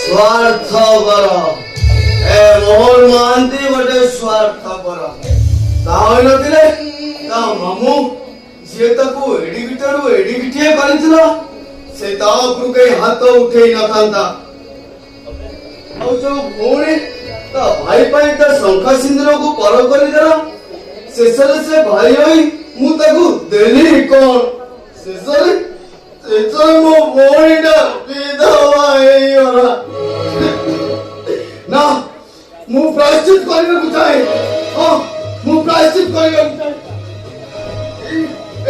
स्वार्थपर ए मोहन महांती गोटे स्वार्थपर ताई नथिले ता मामू जे ताकू एडिगिटारू एडिगिटिए करथिला से ता उपरु के हाथ उठेई न थांता औ जो भोणी ता भाई पाई ता शंखा सिंदूर को पर करि देला शेषरे से भाई होई मु ताकू देली कोन शेषरे मो भोणी ना विधवा हेइरा ना मु प्रायश्चित करबे चाहे हां मु प्रायश्चित करबे चाहे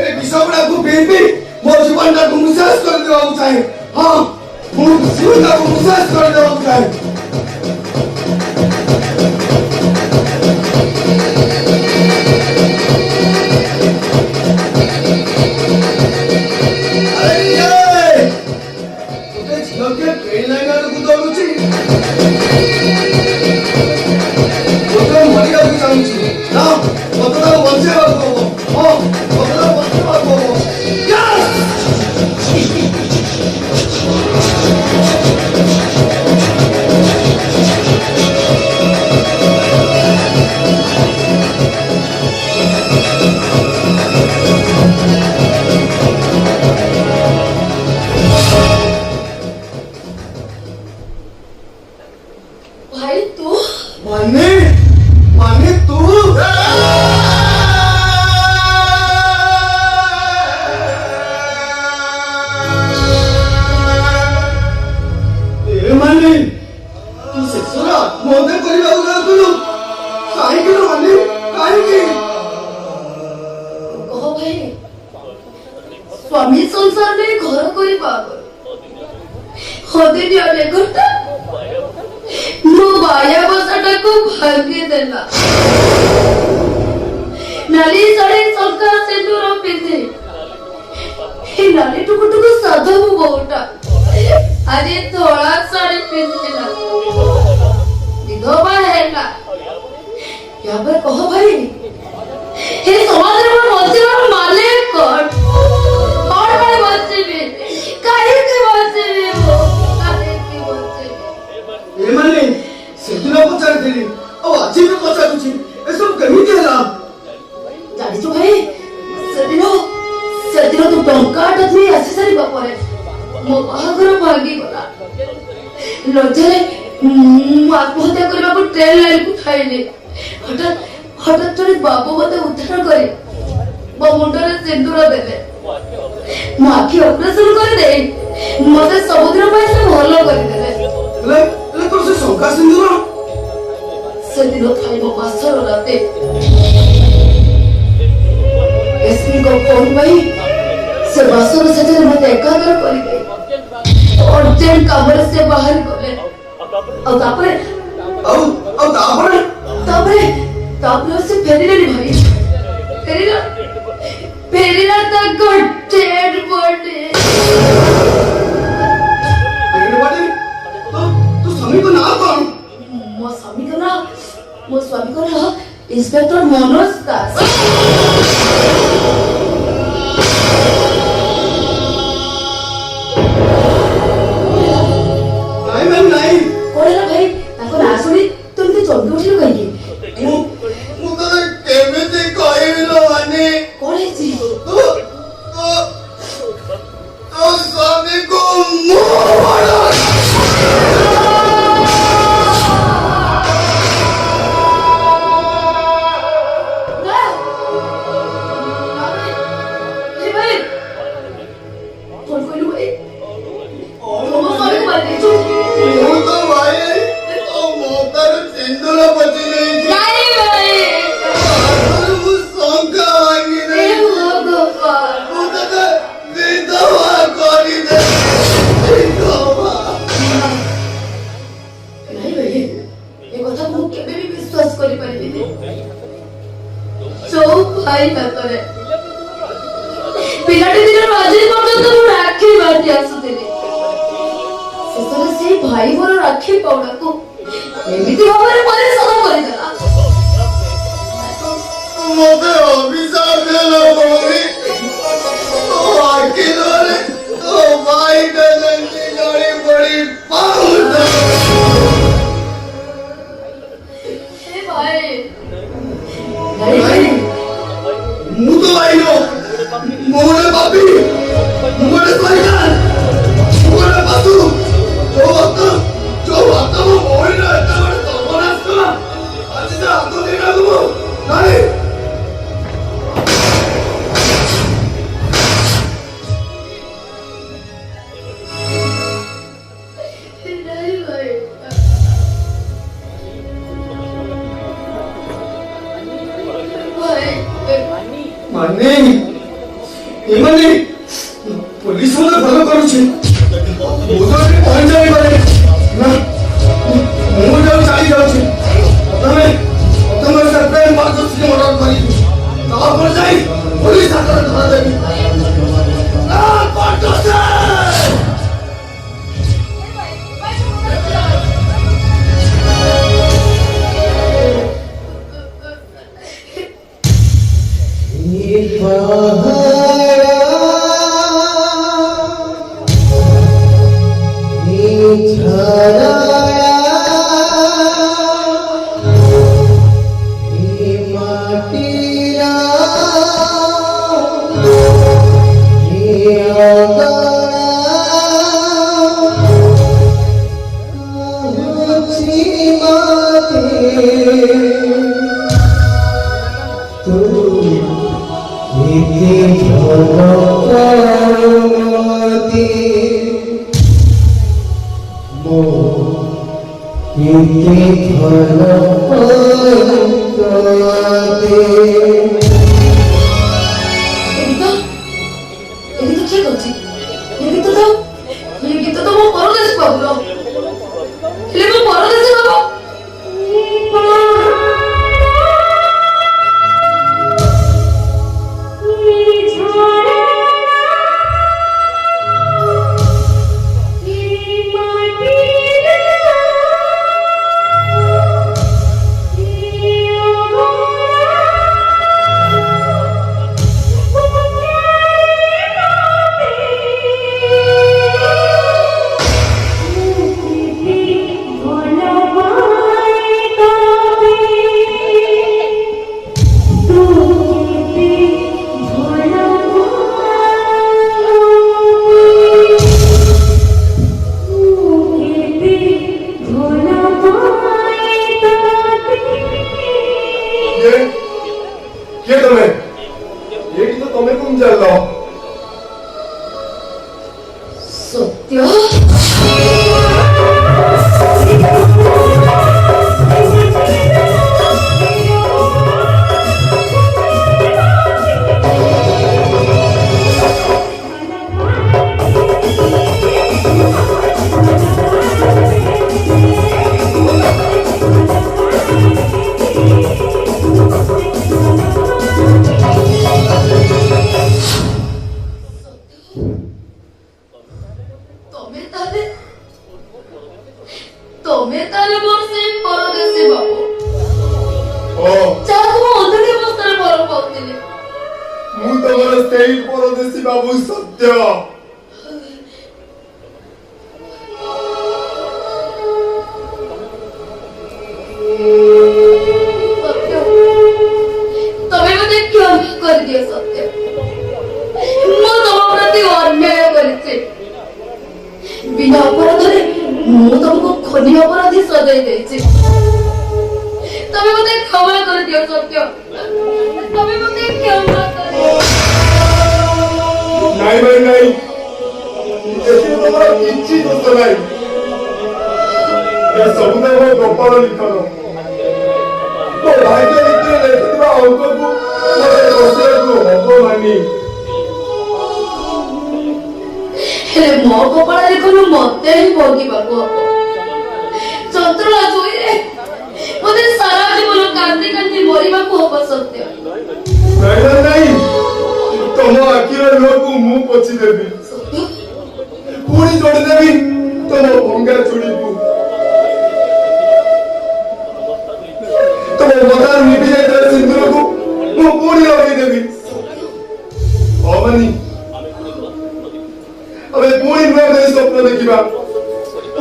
ए विषबड़ा को बेबी मो जीवनटा को मुसास कर देबा चाहे हां मु जीवनटा को मुसास कर देबा चाहे स्वामी संसार में घर करी पागल होदे दियाले करता मो बाया बसाटा को भांगी देला नाली साड़ी संस्कार सिंदूर पिंधे हे नाली टुकु टुकु साधु बोटा अरे थोड़ा साड़ी पिंधेला विधवा हैला या पर कहो भाई हे समाज रे मध्य माले कोट आत्महत्या करने ट्रेन लाइन को खाइले हठात हठात थोड़ी बाबू मत उद्धार करे मो मुंडरे सिंदूर देले मो आखि ऑपरेशन कर दे मते समुद्र पैसा भलो कर देले ले तो से शंखा सिंदूर से दिन थाई मो बासर राते एसपी को फोन भाई से बासर से मते एकाग्र कर दे अर्जेंट कमर से बाहर गले और तापरे से फेरीला भाई फेरीला तक डेड बॉडी तो स्वामी को नाम कौन मो स्वामी को ना इंस्पेक्टर मनोज दास नहीं कोरेला भाई ताको ना सुनी तुम ते चौंकी उठिलो कहीं मु तो केमिति कहबिलो माने कोरे जी तो स्वामी को मोड़ा भाई नतरे पिलाटी दिन राजी पर्यंत मु राखी बांधी आसुथिली शेषरे से भाई मोर राखी पाउडा को एमिति भाବରେ परिशोध କରିଦେଲା मोते अभिशाप देलो मम्मी ଆଖିରେ ତୋ ଭାଇଟା ଯେମିତି ଜଳି ପଡ଼ି ପାଉଁଟା। ହେ ଭାଇ ଭାଇ ମୁଁ ତ ଭାଇ ନୁହଁ, ମୁଁ ଗୋଟେ ପାପୀ, ମୁଁ ଗୋଟେ ଶୈତାନ, ମୁଁ ଗୋଟେ ପଶୁ। ଯୋଉ ହାତ ମୋ ଭଉଣୀର ଏତେ ବଡ଼ ସର୍ବନାଶ କଲା, ଆଜି ସେ ହାତ ଦିଟାକୁ ମୁଁ ନାଇଁ ନାଇଁ ଭାଇ ମାନେ ଏମାନେ ପୋଲିସ ମୋତେ ଭଲ କରୁଛି, ମୁଁ ତ ଏଠି ପହଞ୍ଚାଇ ପାରେ ନା, ମୁଁ ଚାଲି ଯାଉଛି। ପ୍ରଥମେ ସେପ୍ରାଇଜ ମାର୍ଗଦର୍ଶୀ ମର୍ଡର କରିବି, ତାପରେ ଯାଇ ପୋଲିସ ହାତରେ ଧରାଦେବି।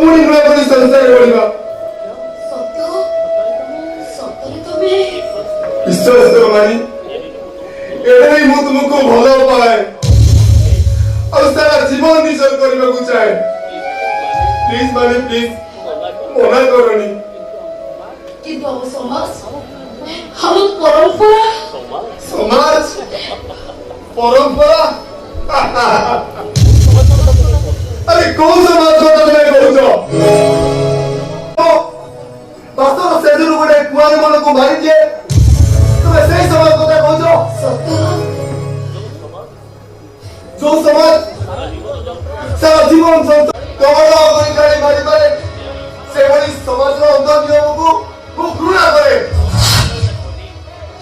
पुणी नुआ पुणी संसार गढ़ा ସତ୍ୟ ସତରେ ତମେ विश्वास करो मानी एडे ही मु तुमको भलो पाए और सारा जीवन निश्चय करने को चाहे प्लीज मानी प्लीज मना करनी କିନ୍ତୁ ଆମ ସମାଜ ଆମ ପରମ୍ପରା समाज परंपरा अरे कौन समाज को तुमने कहूछ बास्तव से जो गोटे कुआरी मन को मारी दिए तुम्हें सही समाज को कहूछ ସତ୍ୟ जो समाज सारा जीवन कमला करी गाड़ी मारी पारे से भली समाज रो अंत नियम को घृणा करे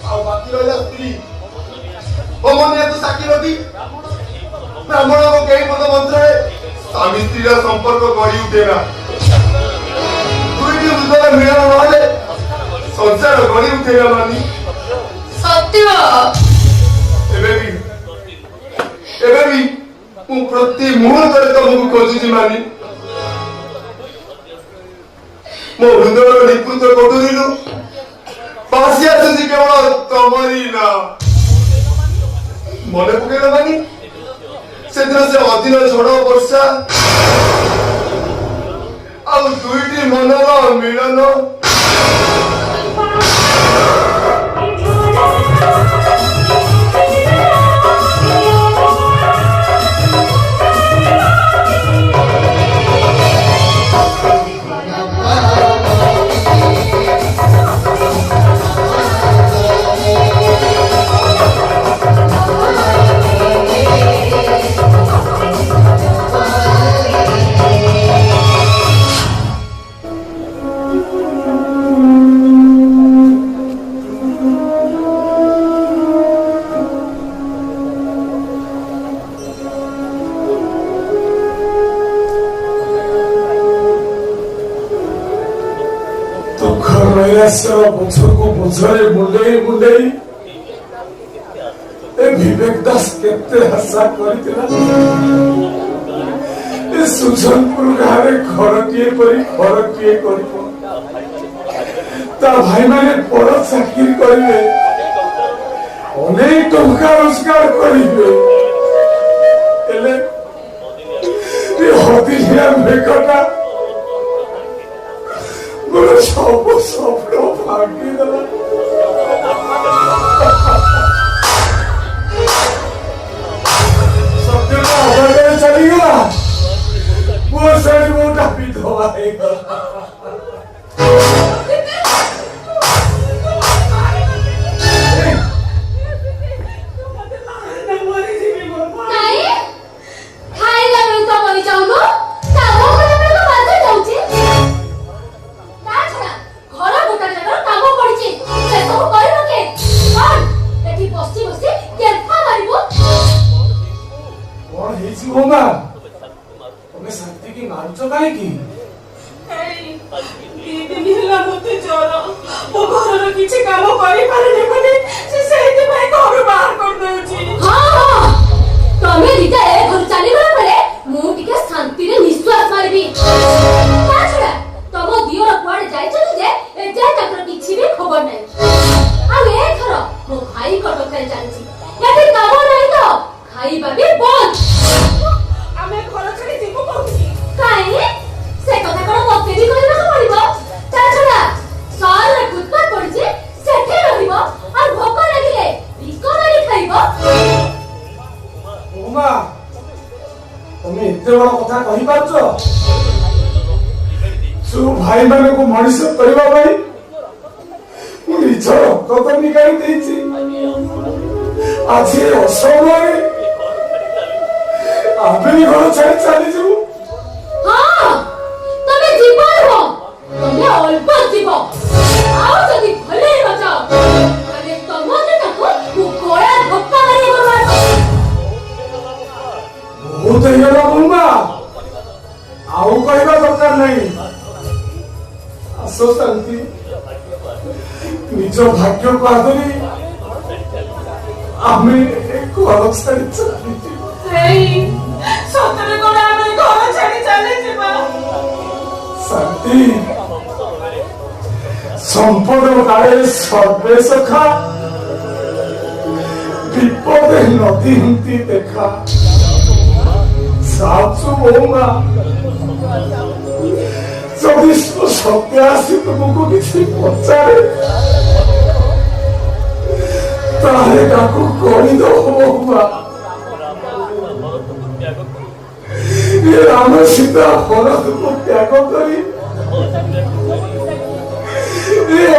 और बाकी रहा स्त्री अमनिया तो साकी रखी ब्राह्मण को कई पद मंत्र स्वामी स्त्री का संपर्क गढ़ी उठेगा दुईटी हृदय मिलन नहले संसार गढ़ी उठेगा मानी ସତ୍ୟ एबे भी मु प्रति मुहूर्त तुमको खोजुची मानी मो हृदय निपुत कटुरीलु पासी आसुची केवल तमरी ना मन पकेल मानी से दिन से अधीन झड़ वर्षा आ दुईटी मनर मिलन बुझको बुझे मुंडे मुंडे विवेक दास केते हसा करथिला ए सुजनपुर गारे खरटिए परी खरटिए करिपो ता भाई माने बड़ चाकरी करिवे अनेक टंका रोजगार करिवे एले ए हदिया मेकटा बोले सब लोग भागी दला सत्य का हमारे चली गया वो सच मोटा भी धोआएगा तुम्हें शक्ति की मार्च काहे की भाई माने को मनीष करने निज रक्त निकाली आज असमय आमे घर छाड़ी चली जीव बहुत ହେଇଗଲା ବୁମା ଆଉ କହିବା ଦରକାର ନାହିଁ ଆସ ଶାନ୍ତି ନିଜ ଭାଗ୍ୟକୁ ଆଦରି ଆମେ ଘର ଛାଡ଼ି ଚାଲିଯିବା ସତରେ କଣ ଆମେ ଘର ଛାଡ଼ି ଚାଲିଯିବା শান্তি সম্পদ কালে সর্বে সখা বিপদে নদী হুঁতি দেখা সাচু বৌমা যদি সত্যি আসি তোমাকে কিছু পচারে তাহলে কাকু করিদেব বৌমা রাম সীতা ভরতকে ত্যাগ করি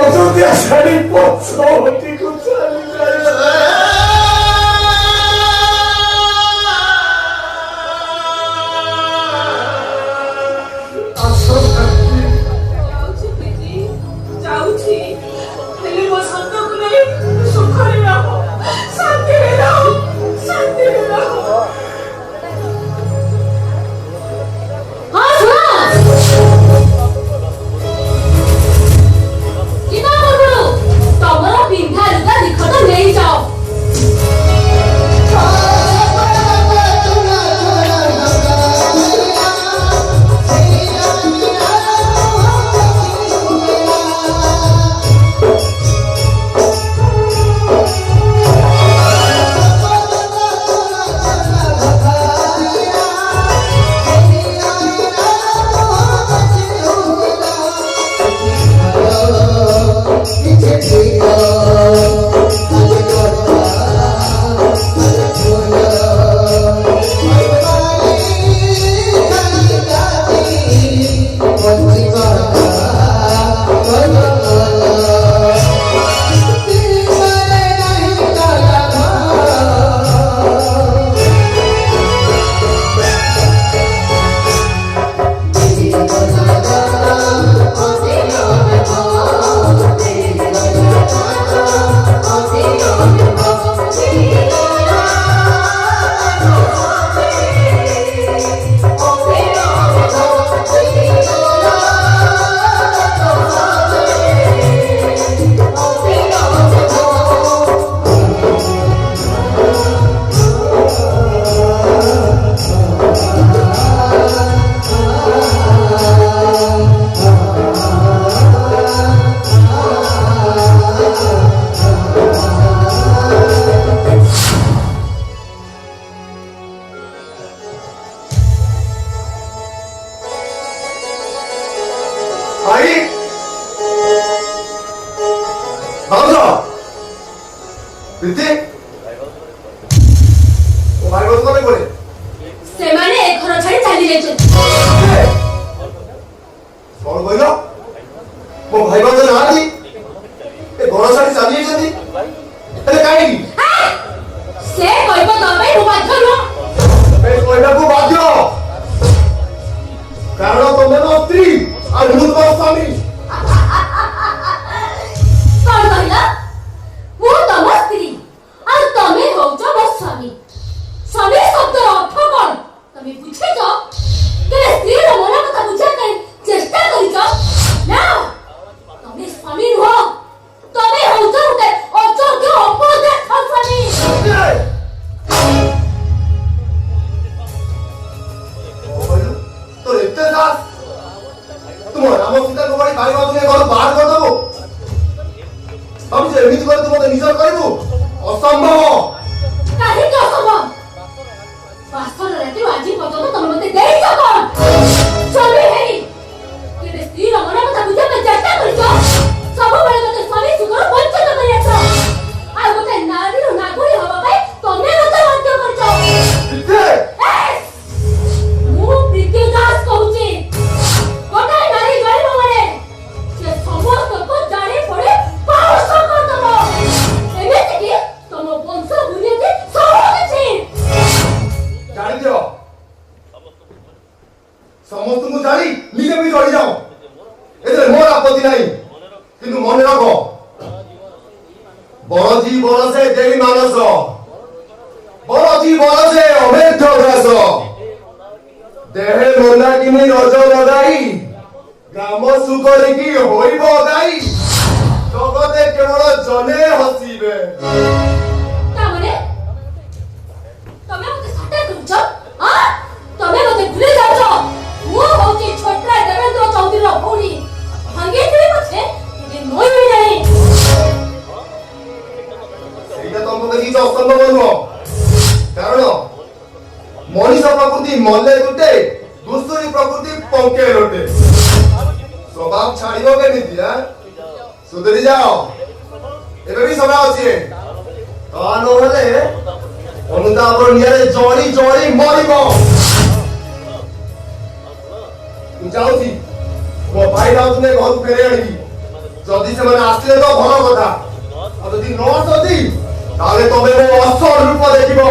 অযোধ্যা শাড়ি পথটিকে চালি ତମେ ମତେ ଭୁଲି ଯାଉଛ। ମୁଁ ହଉଛି ଛୋଟା ଦେବେନ୍ଦ୍ର ଚୌଧୁରୀର मल्ले गुटे दूसरी प्रकृति पंके लोटे स्वभाव छाड़िबो केमिति हां सुधरी जाओ एबे भी समय अछि ता नहले अनुतापर नियारे जड़ी जड़ी मरिबो जाउछी मो भाई राउतने घर फेरे आनिबी जदि से माने आसिले तो भलो कथा आ जदि न आसती ताले तबे मो असल रूप देखिबो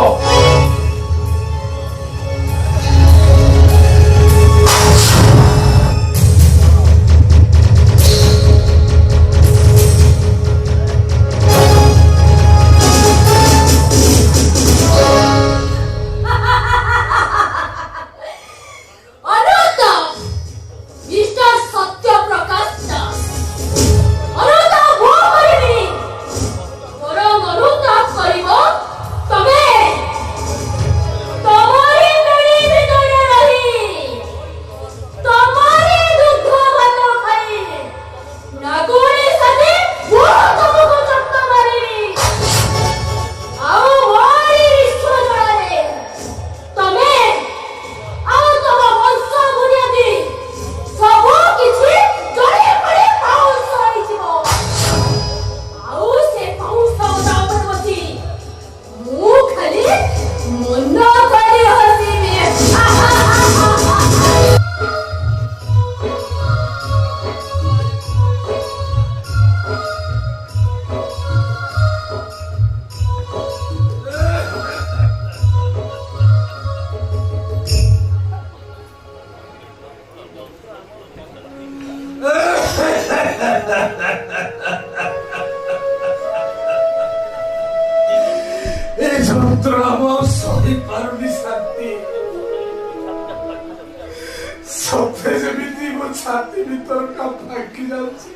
छाती भीतर का फाकी जाउची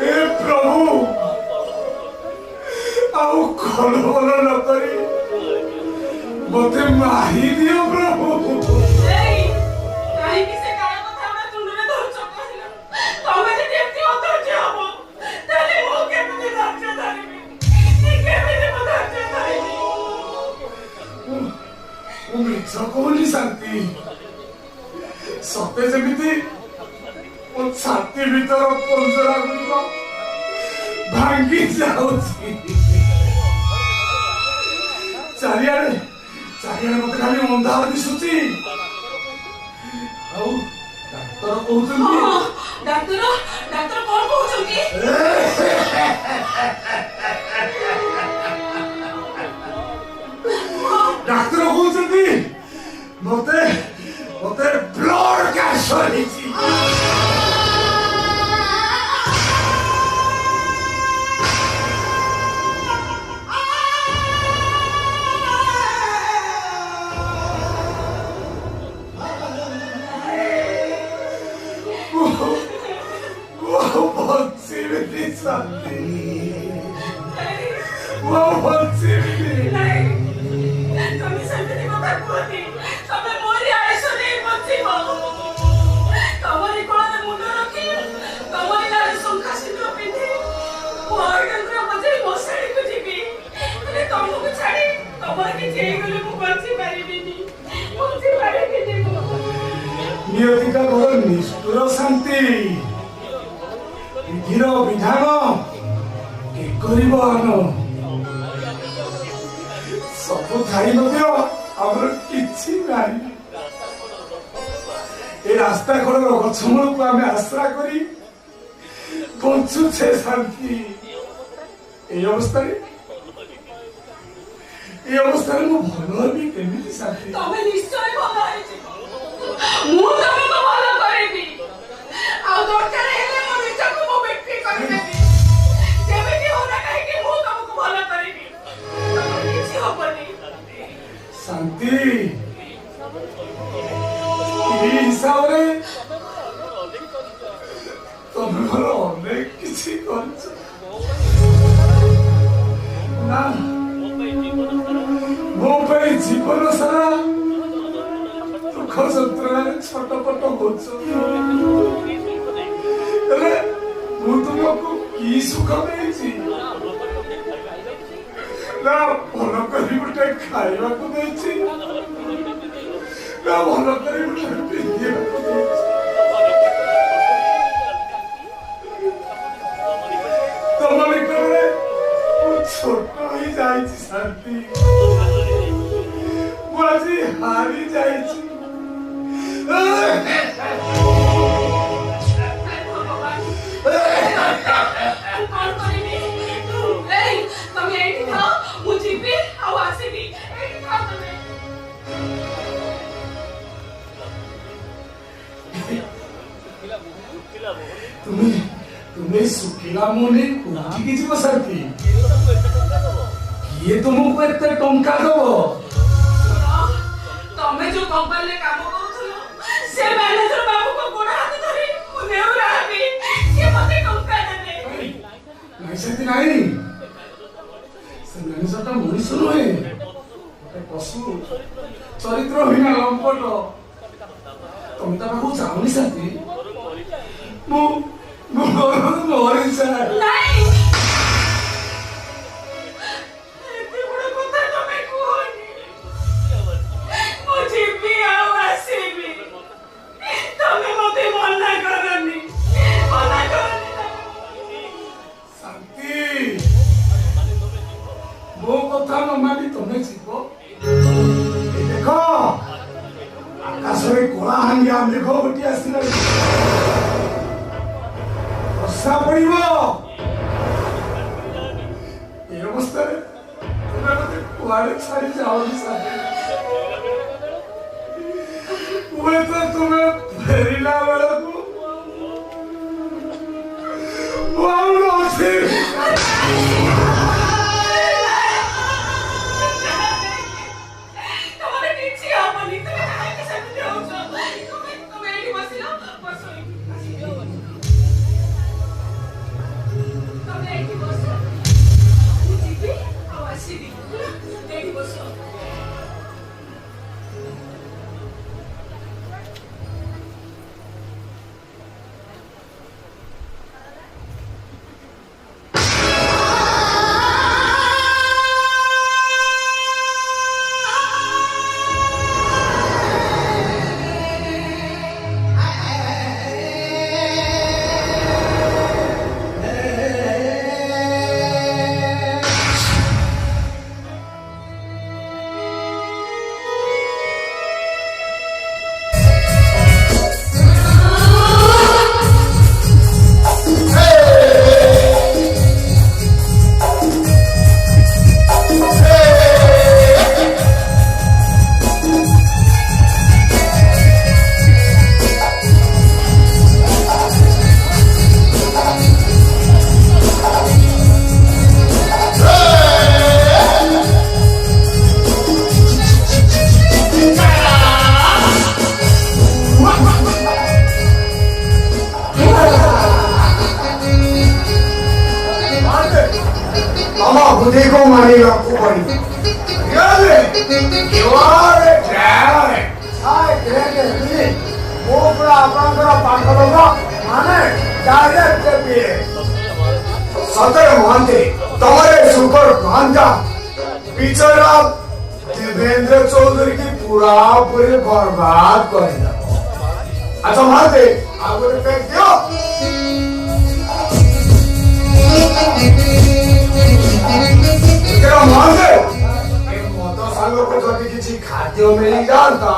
ए प्रभु आउ खलबल न करी मते माही दियो प्रभु ei काहे कि से काय कथा हमरा तुंडरे धरछ कहिला तमे जे एते अधर्य हबो ताले मो केमते धरछ धरिबी नी केमते मो धरछ धरिबी मिछ कोली शांति सत्य जेमिति ओ छाती भीतर पंजरा गुलिक भांगी जाउची चारियाडे मते खाली अंधार दिसुची आउ डाक्टर कहउछन्ती डाक्टर कोन कहउछन्ती डाक्टर कहउछन्ती मते ब्लड कैंसर हिची नियतिका घर निष्ठुर शांति विधिर विधान के करिबन सब थाई नदियो हमर किछि नाही ए रास्ता कड़र गछमूल को आमे आश्रा करी बंचु छे शांति ए अवस्था मु भलो भी केमिति शांति तमे निश्चय भलो आइछि मु तमको भलो करिबी आ दरकार हेले मो निचको मो बिक्री करबेबी जेमिति होना काहे कि मु तमको भलो करिबी तमको किछि होबनी शांति ई हिसाब रे तमे भलो अनेक किछि करछ ना मो पे जीवन सारा दुख যন্ত্রণা ছটপট হচ্ছ ହେଲେ ମୁଁ ତୁମକୁ କି ସୁଖ ଦେଇଛି ନା ଭଲ କରି ଗୋଟେ ଖାଇବାକୁ ଦେଇଛି ଭଲ କରି ତମ ଭିତରେ ଛୋଟ ହେଇଯାଇଛି ଶାନ୍ତି ମୁଁ ଆଜି ହାରି ଯାଇଛି କଣ କରିବି ଏଇ ତମେ ଏଇଠି ଥାଅ ମୁଁ ଯିବି ଆଉ ଆସିବି ଏଇଠି ଥାଅ ତମେ তুমি তুমি ଶୁଖିଲା ମୁଣ୍ଡି କୋଉଠିକି ଯିବ ଶାନ୍ତି କିଏ ତୁମକୁ ଏତେ ଟଙ୍କା ଦବ ତମେ ଯୋଉ କମ୍ପାନୀରେ କାମ କରୁଥିଲ ସେ ମ୍ୟାନେଜର ବାବୁଙ୍କ ଗୋଡ଼ ହାତ ଧରି ମୁଁ ନେଉରା ହେବି ସିଏ ମତେ ଟଙ୍କା ଦେବେ ନାଇଁ ସେମିତି ନାହିଁ ସେ ମ୍ୟାନେଜରଟା ମଣିଷ ନୁହେଁ ଗୋଟେ ପଶୁ ଚରିତ୍ରହୀନ ଲମ୍ପଟ ତମେ ତା ପାଖକୁ ଯାଉନି ଶାନ୍ତି ମୁଁ ମରିଯାଏ ନାଇଁ ଏତେ ବଡ଼ କଥା ତମେ କୁହନି ମୁଁ ଯିବି ଆଉ ଆସିବି ତମେ ମତେ ମନା କରନି ଶାନ୍ତି ମୋ କଥା ନ ମାନି ତମେ ଯିବ ଏ ଦେଖ ଆକାଶରେ କଳା ହାଣ୍ଡିଆ ମେଘ ଗୋଟିଏ ଆସିଲାଣି ବର୍ଷା ପଡ଼ିବ ଏ ଅବସ୍ଥାରେ ତୁମେ ମତେ କୁଆଡ଼େ ଛାଡ଼ି ଯାଉନି ହୁଏତ ତୁମେ ଫେରିଲା ବେଳକୁ ମୁଁ ଆଉ ନଥିବି ତମର କିଛି ହବନି ତମେ କାହିଁକି ସେମିତି ହଉଛ ତମେ ଏଇଠି ବସିଲ ବସ ତମେ ଏଇଠି ବସ ମୁଁ ଯିବି ଆଉ ଆସିବି ଏଇଠି ବସ बुद्धि को मानेगा ऊपर you are a talent. I get it. वो पूरा आपका पागल होगा माने डायरेक्ट पे सतर मानते तुम्हारे सुपर भांजा बिचारा देवेंद्र चौधरी की पूरा पूरी बर्बाद कर दिया अच्छा मानते आपको फेंक दियो क्या मानते को जब किसी खाद्य मिल जाता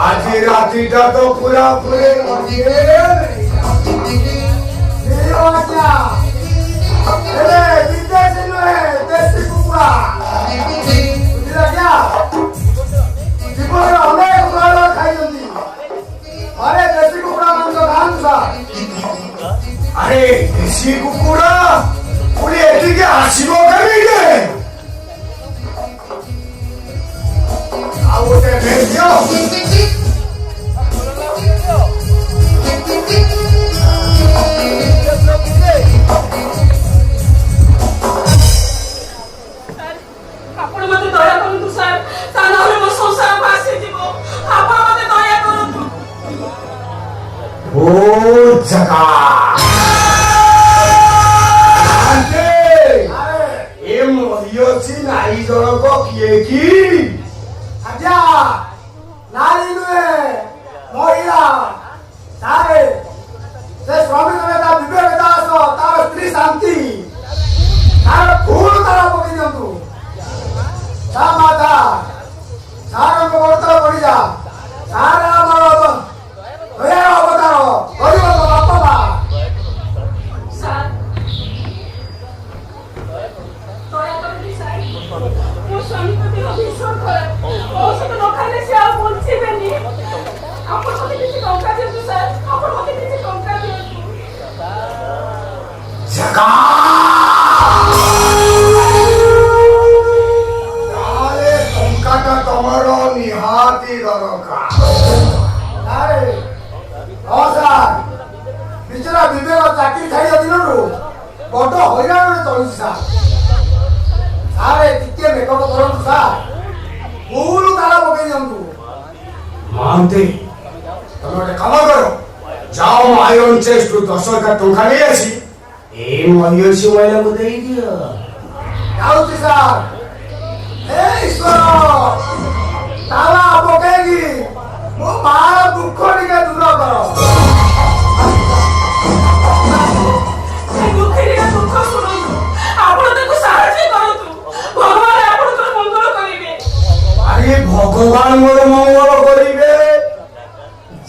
आज रात्रि का तो पूरा पूरे देसी कुकुड़ा क्या जीवन अनेक कुकुड़ा खाई अरे देसी कुकुड़ा अरे देसी कुकुड़ा पूरी एटी के आशीर्वाद Aguante medio. ଆପଣ ମତେ ଦୟା କରନ୍ତୁ ସାର୍ ତା ନହେଲେ ମୋ ସଂସାର ଭାସିଯିବ ଆପଣ ମତେ ଦୟା କରନ୍ତୁ ଓ ଜଗା ଆଣ୍ଟି ଏ ମରିଅଛି ନାଇ ଜଣକ କିଏ କି ଆଜ୍ଞା ନାରୀ ନୁହେଁ ସ୍ୱାମୀ ତମେ ତା ବିବେକ ଦାସ ତାର ସ୍ତ୍ରୀ ଶାନ୍ତି ତାର ଫୁଲ ତାର ପକେଇ ଦିଅନ୍ତୁ ତା ମାତା ସାରଙ୍କ ବର୍ତ୍ତମାନ ପଡ଼ିଯା ସାର ଆମର ଦୟାର ଅବତାର ଗରିବ ବାପା ମା ସାର୍ ଦୟା କରନ୍ତୁ ସାର୍ ମୋ ସ୍ୱାମୀଙ୍କ ଦେହ ଭୀଷଣ ଖରାପ ଔଷଧ ନ ଖାଇଲେ ସେ ଆଉ ବଞ୍ଚିବେନି ଆପଣ ମୋତେ କିଛି ଟଙ୍କା ଦିଅନ୍ତୁ ସାର୍ ଆପଣ ମୋତେ କିଛି ଟଙ୍କା ଦିଅନ୍ତୁ ତାହେଲେ ଟଙ୍କାଟା ତମର ନିହାତି ଦରକାର ବିଚରା ବିବେକ ଚାକିରି ଖାଇବା ଦିନରୁ ବଡ ହଇରାଣରେ ଚଳୁଛି ସାର୍ ଟିକେ ମେକଅପ କରନ୍ତୁ ସାର୍ ଫୁଲ ତାଳ ପକେଇ ଦିଅନ୍ତୁ ମହାନ୍ତି ତମେ ଗୋଟେ କାମ କର ଯାଅ ଆଇରନ୍ ଚେଷ୍ଟରୁ 10,000 ଟଙ୍କା ନେଇ ଆସି ଏଇ ମହିଷୀ ମହିଳାକୁ ଦେଇଦିଅ ଯାଉଛି ସାର୍ ହେ ଈଶ୍ୱର ତାଲା ପକେଇକି ମୋ ମାର ଦୁଃଖ ଟିକେ ଦୂର କର ଦୁଃଖ ଶୁଣନ୍ତୁ ଆପଣ ତାକୁ ସାହାଯ୍ୟ କରନ୍ତୁ ଭଗବାନ ଆପଣଙ୍କର ମଙ୍ଗଳ କରିବେ ଆରେ ଭଗବାନ ମୋର ମଙ୍ଗଳ କରିବେ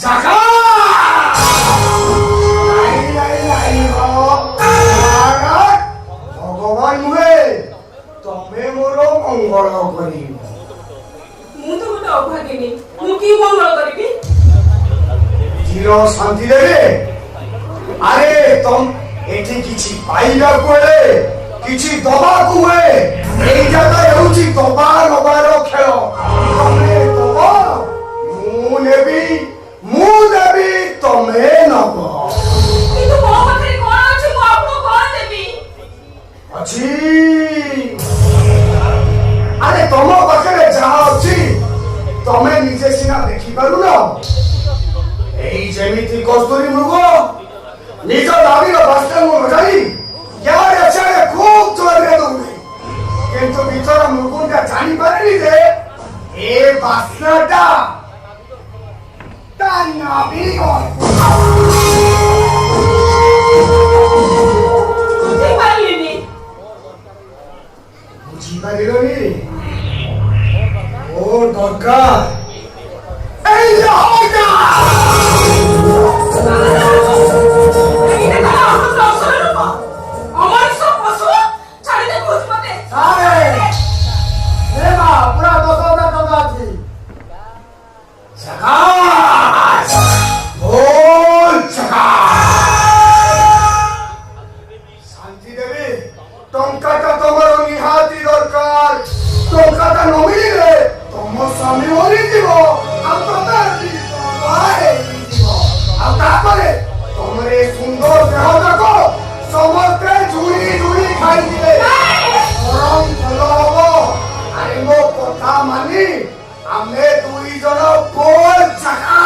ଜାଗା ଭଗବାନ ନୁହେଁ ତମେ ମୋର ମଙ୍ଗଳ କରିବ ମୁଁ ତ ଗୋଟେ ଅଭାଗିନୀ ମୁଁ କି ମଙ୍ଗଳ କରିବି ଚିର ଶାନ୍ତି ଦେବେ ଆରେ ଏଠି କିଛି ପାଇବାକୁ ହେଲେ କିଛି ଦବାକୁ ହୁଏ ଏଇ ଜାଗା ହେଉଛି ଦବା ନବାର ଖେଳ ତମେ ଦବ ମୁଁ ନେବି ତମେ ନବ କିନ୍ତୁ ମୋ ପାଖରେ କଣ ଅଛି ମୁଁ ଆପଣଙ୍କୁ କଣ ଦେବି ଅଛି ଆରେ ତମ ପାଖରେ ଯାହା ଅଛି ତମେ ନିଜେ ସିନା ଦେଖିପାରୁନ ଏଇ ଯେମିତି କସ୍ତୁରୀ ମୃଗ ନିଜ ଦାବିର ବାସ୍ତାକୁ ବଜାଇ ୟାଡେ ସିଆଡେ ଖୁବ୍ ଜୋରରେ ଦୌଡେ କିନ୍ତୁ ଭିତର ମୃଗୁଟା ଜାଣିପାରେନି ଯେ ଏ ବାସ୍ନାଟା ତା ନାଭି ବୁଝିପାରିଲିନି ବୁଝିପାରିଲନି ଓ ଟଙ୍କା ଏଇ ଟଙ୍କାଟା ତମର ନିହାତି ଦରକାର ଟଙ୍କାଟା ନ ମିଳିଲେ ତମ ସ୍ୱାମୀ ମରିଯିବ ଆଉ ଆଉ ତାପରେ ତମର ଏ ସୁନ୍ଦର ଦେହ ଯାକ ସମସ୍ତେ ଝୁଣି ଝୁଣି ଖାଇଯିବେ ବରଂ ଭଲ ହବ ଆରେ ମୋ କଥା ମାନି ଆମେ 2 ଜଣ ବୋଲ ଜାଗା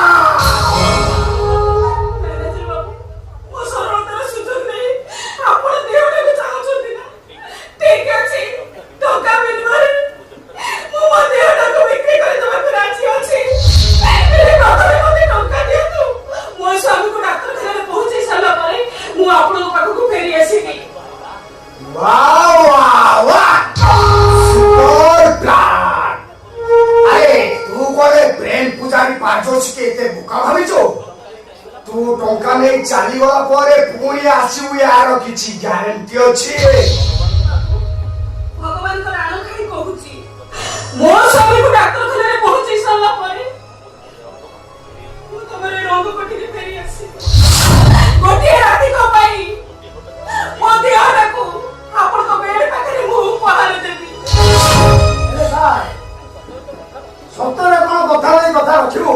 तू टंका नहीं चली गला परे पुणी आसीबु यार किछि ग्यारंटी अछि भगवान को राणो खाई कहूची मो स्वामी को डॉक्टर खाने रे पहुंची साला परे मु तमरे रंग कोठी रे फेरी आसी गोटे राती को पाई मो देहरा को आपन को बेड पाखरे मु उपहार देबी ए भाई सतरे कोन कथा नहीं कथा रखिबो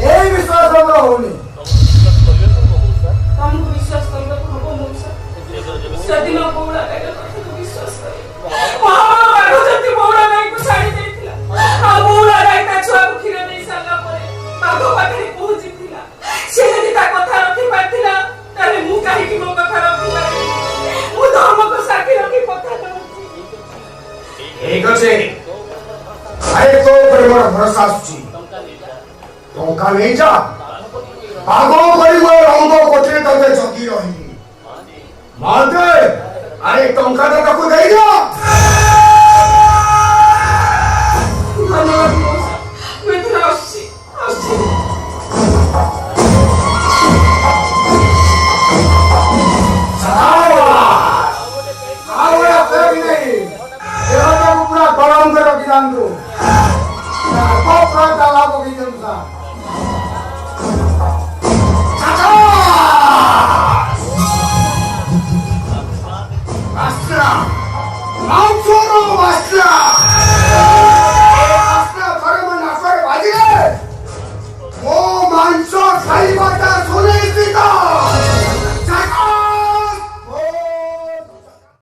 एई विश्वास हमर होनी तुमको विश्वास करबो हबो मोसा सदिन बौड़ा का कथा को विश्वास कर महाबळ बागो जति बौड़ा गाय को छाड़ी देथिला आ बौड़ा गाय ता छुआ को खीर देई साला परे बागो पाखरे पहुंचीथिला से जति ता कथा रखि पाथिला ताले मु काहे कि मो कथा रखि पारि मु धर्म को साथी रखि कथा दउची ठीक अछि अरे तो पर मोर भरोसा अछि टंका नहीं जा पागल करी रंग कोठे ତତେ ଜଗି ରହିବି। ମହାନ୍ତି ଆରେ ଟଙ୍କାଟା ତାକୁ ଦେଇଦିଅ। ଧନ୍ୟବାଦ ମଉସା, ମୁଁ ଏଥର ଆସୁଛି। ଆଉ ଏଠି ନେଇ ଦେହଟାକୁ ପୁରା ଗରମ କରି ରଖିଥାନ୍ତୁ। ପୁରା ତାଲା ପକେଇ ଦିଅନ୍ତୁ ସାର୍। Mastra! Mautoro Mastra!